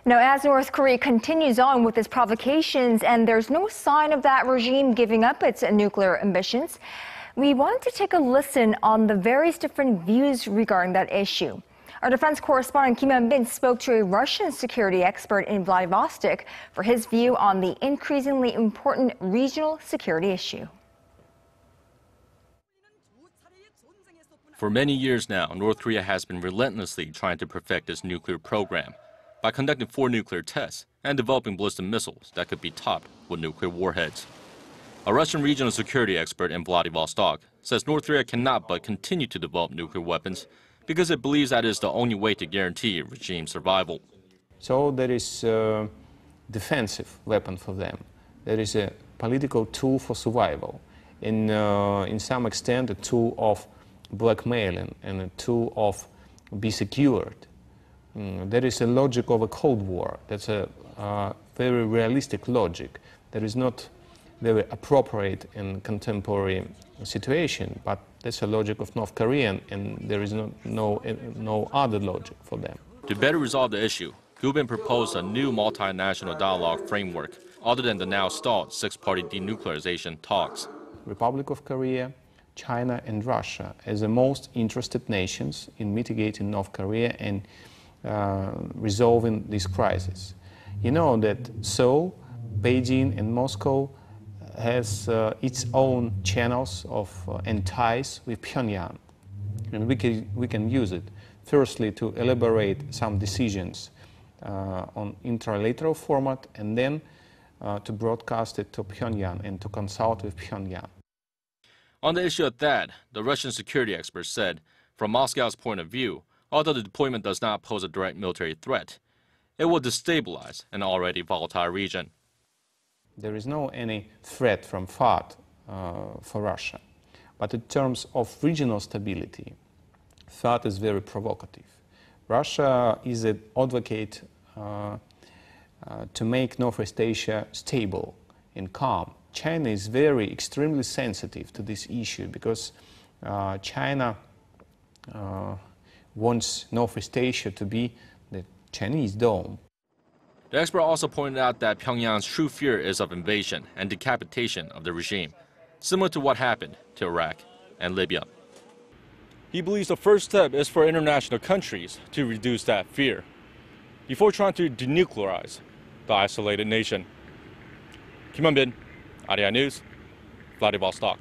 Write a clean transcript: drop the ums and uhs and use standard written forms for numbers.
Now, as North Korea continues on with its provocations and there's no sign of that regime giving up its nuclear ambitions, we wanted to take a listen on the various different views regarding that issue. Our defense correspondent Kim Hyunbin spoke to a Russian security expert in Vladivostok for his view on the increasingly important regional security issue. For many years now, North Korea has been relentlessly trying to perfect its nuclear program by conducting 4 nuclear tests and developing ballistic missiles that could be topped with nuclear warheads. A Russian regional security expert in Vladivostok says North Korea cannot but continue to develop nuclear weapons because it believes that is the only way to guarantee regime survival. So there is a defensive weapon for them. There is a political tool for survival. In some extent, a tool of blackmailing and a tool of be secured. There is a logic of a Cold War. That's a very realistic logic. That is not very appropriate in contemporary situation, but that's a logic of North Korean, and there is no other logic for them. To better resolve the issue, Hyunbin proposed a new multinational dialogue framework, other than the now stalled 6-party denuclearization talks. Republic of Korea, China and Russia as the most interested nations in mitigating North Korea and resolving this crisis. You know that Seoul, Beijing and Moscow has its own channels of and ties with Pyongyang, and we can use it firstly to elaborate some decisions on interlateral format, and then to broadcast it to Pyongyang and to consult with Pyongyang. On the issue of THAAD, the Russian security expert said, from Moscow's point of view, although the deployment does not pose a direct military threat, it will destabilize an already volatile region. There is no any threat from THAAD for Russia, but in terms of regional stability, THAAD is very provocative. Russia is an advocate to make Northeast Asia stable and calm. China is extremely sensitive to this issue because China wants Northeast Asia to be the Chinese dome. The expert also pointed out that Pyongyang's true fear is of invasion and decapitation of the regime, similar to what happened to Iraq and Libya. He believes the first step is for international countries to reduce that fear before trying to denuclearize the isolated nation. Kim Hyunbin, Arirang News, Vladivostok.